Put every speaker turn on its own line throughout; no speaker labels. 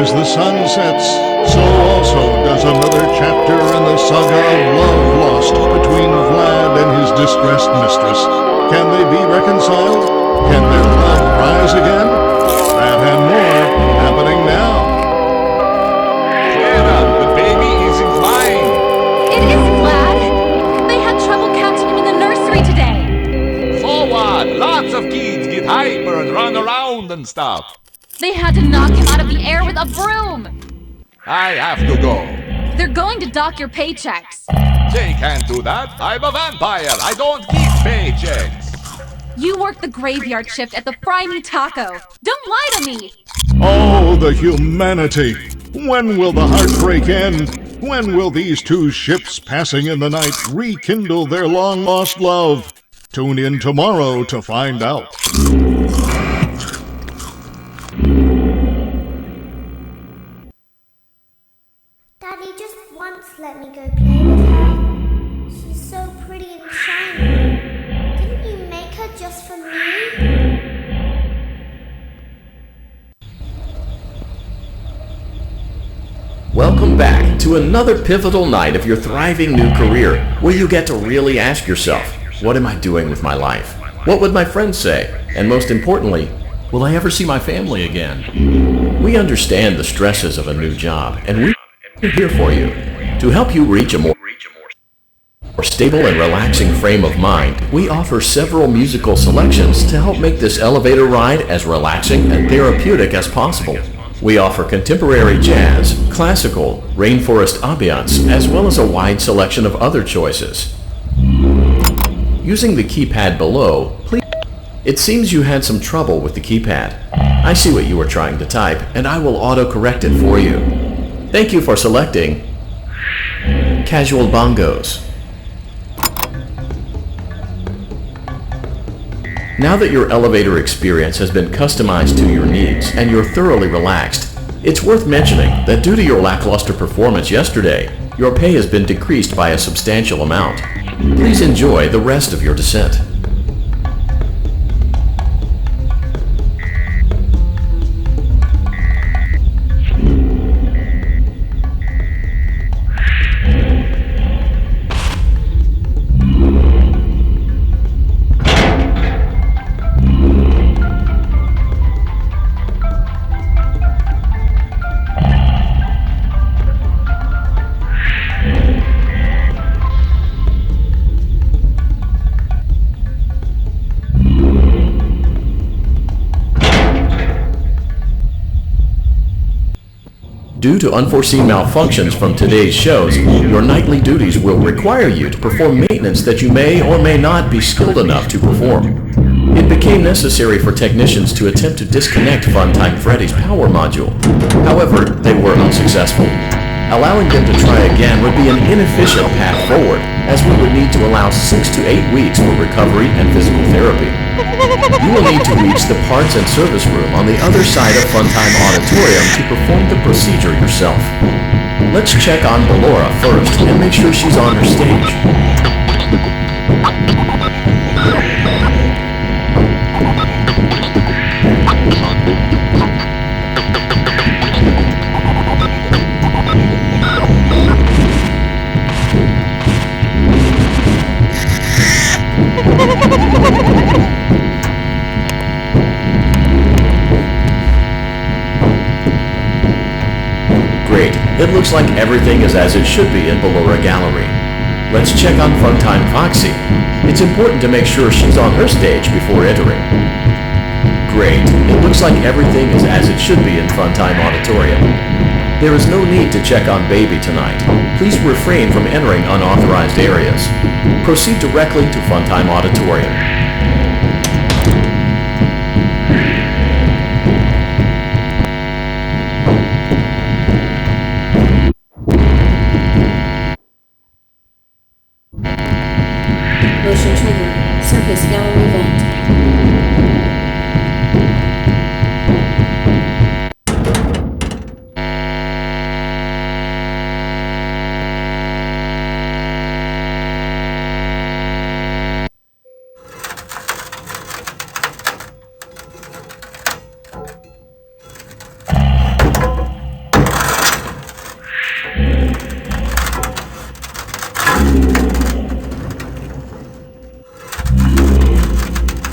As the sun sets, so also does another chapter in the saga of love lost between Vlad and his distressed mistress. Can they be reconciled? Can their love rise again? That and more happening now.
Clara, the baby isn't mine.
It is Vlad. They had trouble catching him in the nursery today.
So what? Lots of kids get hyper and run around and stuff.
They had to knock him out of the air with a broom.
I have to go.
They're going to dock your paychecks.
They can't do that. I'm a vampire. I don't keep paychecks.
You work the graveyard shift at the Fry Me Taco. Don't lie to me.
Oh, the humanity! When will the heartbreak end? When will these two ships passing in the night rekindle their long-lost love? Tune in tomorrow to find out.
Daddy just once let me go play with her. She's so pretty and shiny. Didn't you make her just for me?
Welcome back to another pivotal night of your thriving new career, where you get to really ask yourself, what am I doing with my life? What would my friends say? And most importantly, will I ever see my family again? We understand the stresses of a new job, and we're here for you to help you reach a more stable and relaxing frame of mind. We offer several musical selections to help make this elevator ride as relaxing and therapeutic as possible. We offer contemporary jazz, classical, rainforest ambiance, as well as a wide selection of other choices. Using the keypad below, please. It seems you had some trouble with the keypad. I see what you were trying to type, and I will auto-correct it for you. Thank you for selecting Casual Bongos. Now that your elevator experience has been customized to your needs and you're thoroughly relaxed, it's worth mentioning that due to your lackluster performance yesterday, your pay has been decreased by a substantial amount. Please enjoy the rest of your descent. Due to unforeseen malfunctions from today's shows, your nightly duties will require you to perform maintenance that you may or may not be skilled enough to perform. It became necessary for technicians to attempt to disconnect Funtime Freddy's power module. However, they were unsuccessful. Allowing them to try again would be an inefficient path forward, as we would need to allow 6 to 8 weeks for recovery and physical therapy. You will need to reach the parts and service room on the other side of Funtime Auditorium to perform the procedure yourself. Let's check on Ballora first and make sure she's on her stage. Great. It looks like everything is as it should be in Ballora Gallery. Let's check on Funtime Foxy. It's important to make sure she's on her stage before entering. Great. It looks like everything is as it should be in Funtime Auditorium. There is no need to check on Baby tonight. Please refrain from entering unauthorized areas. Proceed directly to Funtime Auditorium.
Motion trigger. Circus gallery event.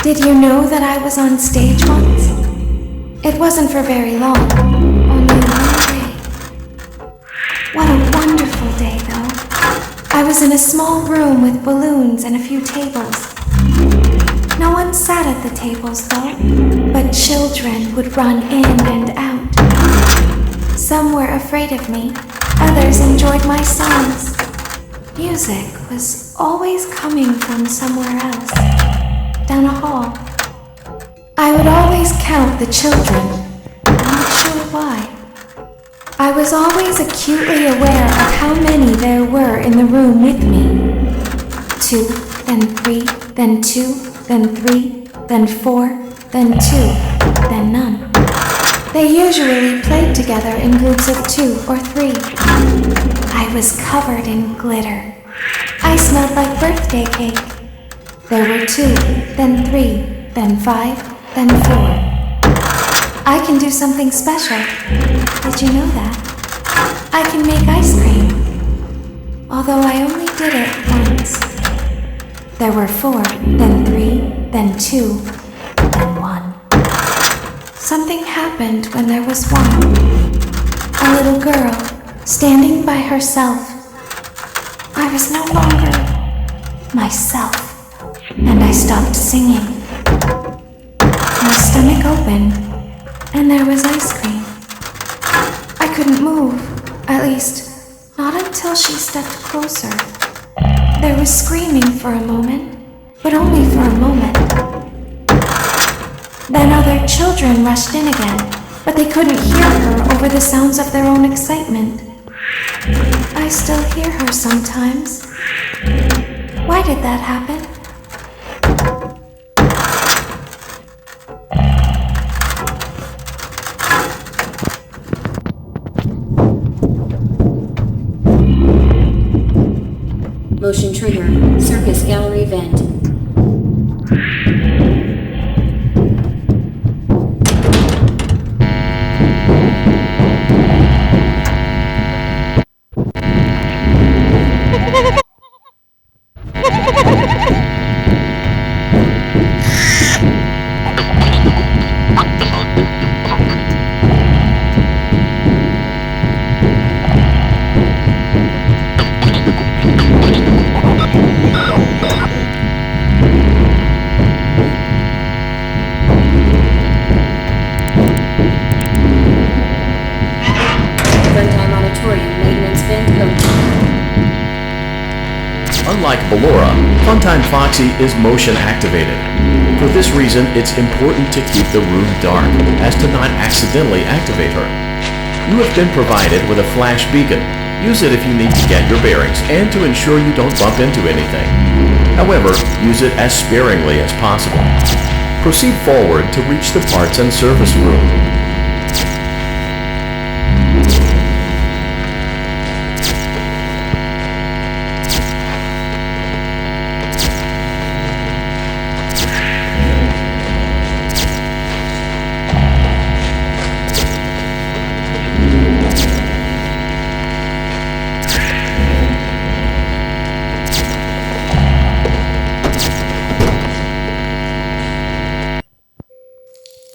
Did you know that I was on stage once? It wasn't for very long, only one day. What a wonderful day, though. I was in a small room with balloons and a few tables. No one sat at the tables, though, but children would run in and out. Some were afraid of me, others enjoyed my songs. Music was always coming from somewhere else, down a hall. I would always count the children, not sure why. I was always acutely aware of how many there were in the room with me. 2, then 3, then 2, then 3, then 4, then 2, then none. They usually played together in groups of 2 or 3. I was covered in glitter. I smelled like birthday cake. There were 2, then 3, then 5, then 4. I can do something special. Did you know that? I can make ice cream. Although I only did it once. There were 4, then 3, then 2, then 1. Something happened when there was one. A little girl, standing by herself. I was no longer myself, and I stopped singing. My stomach opened, and there was ice cream. I couldn't move, at least, not until she stepped closer. There was screaming for a moment, but only for a moment. Then other children rushed in again, but they couldn't hear her over the sounds of their own excitement. I still hear her sometimes. Why did that happen? Motion trigger. Circus gallery vent.
Unlike Ballora, Funtime Foxy is motion activated. For this reason, it's important to keep the room dark, as to not accidentally activate her. You have been provided with a flash beacon. Use it if you need to get your bearings and to ensure you don't bump into anything. However, use it as sparingly as possible. Proceed forward to reach the parts and service room.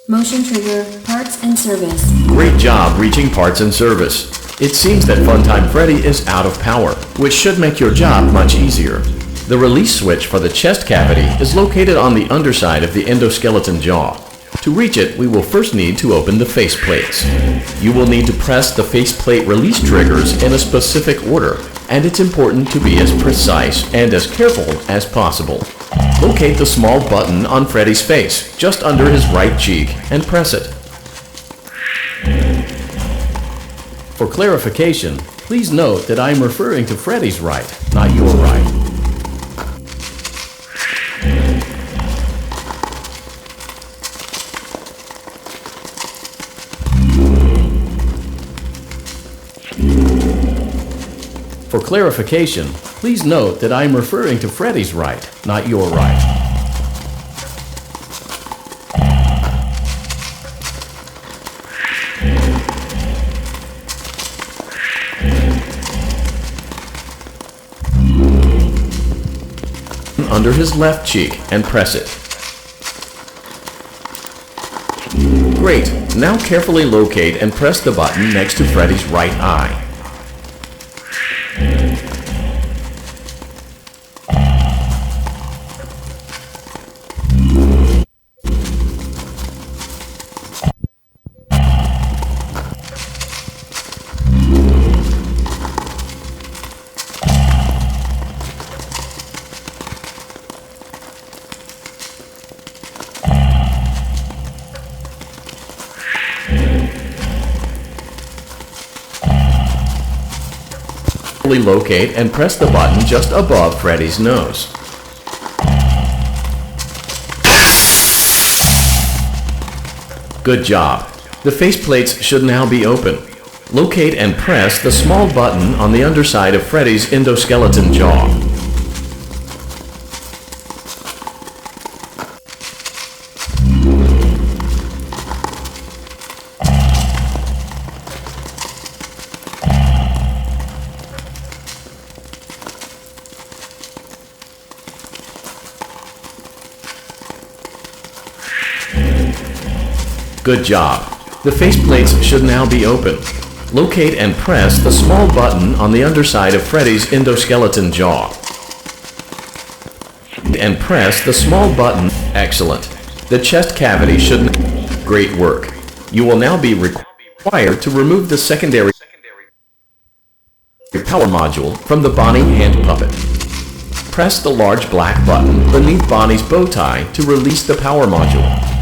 Motion trigger, parts and service.
Great job reaching parts and service. It seems that Funtime Freddy is out of power, which should make your job much easier. The release switch for the chest cavity is located on the underside of the endoskeleton jaw. To reach it, we will first need to open the faceplates. You will need to press the faceplate release triggers in a specific order, and it's important to be as precise and as careful as possible. Locate the small button on Freddy's face, just under his right cheek, and press it. For clarification, please note that I am referring to Freddy's right, not your right. For clarification, please note that I am referring to Freddy's right, not your right. Under his left cheek and press it. Great. Now carefully locate and press the button next to Freddy's right eye. Locate and press the button just above Freddy's nose. Good job. The faceplates should now be open. Locate and press the small button on the underside of Freddy's endoskeleton jaw. Good job. The faceplates should now be open. Locate and press the small button on the underside of Freddy's endoskeleton jaw. And press the small button. Excellent. The chest cavity should... Great work. You will now be required to remove the secondary power module from the Bonnie hand puppet. Press the large black button beneath Bonnie's bow tie to release the power module.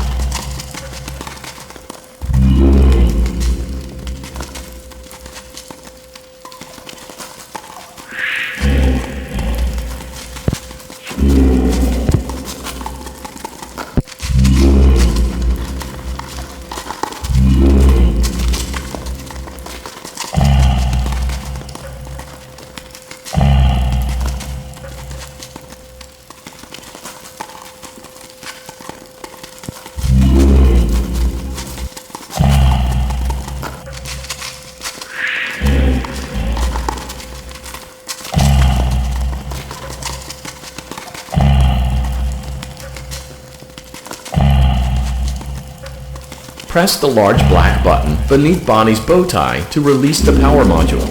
Press the large black button beneath Bonnie's bow tie to release the power module.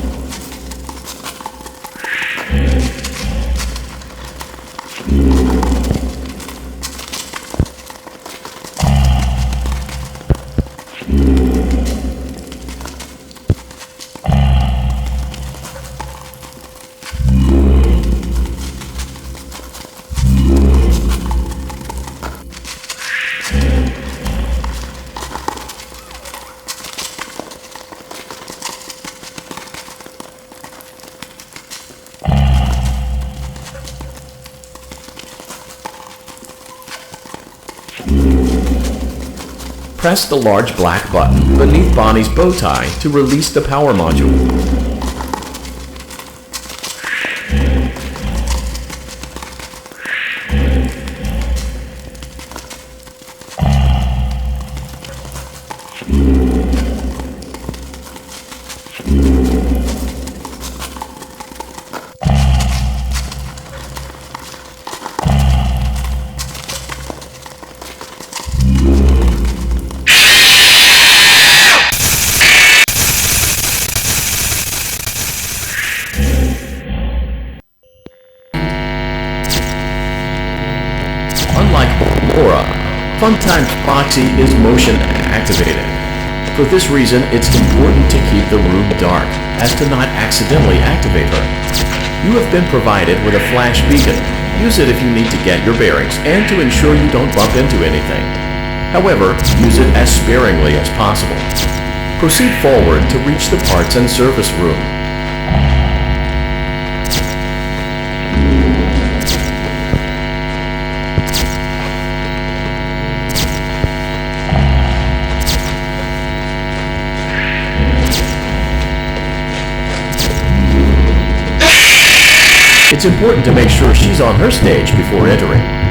Press the large black button beneath Bonnie's bow tie to release the power module. Funtime's proxy is motion activated. For this reason, it's important to keep the room dark, as to not accidentally activate her. You have been provided with a flash beacon. Use it if you need to get your bearings and to ensure you don't bump into anything. However, use it as sparingly as possible. Proceed forward to reach the parts and service room. It's important to make sure she's on her stage before entering.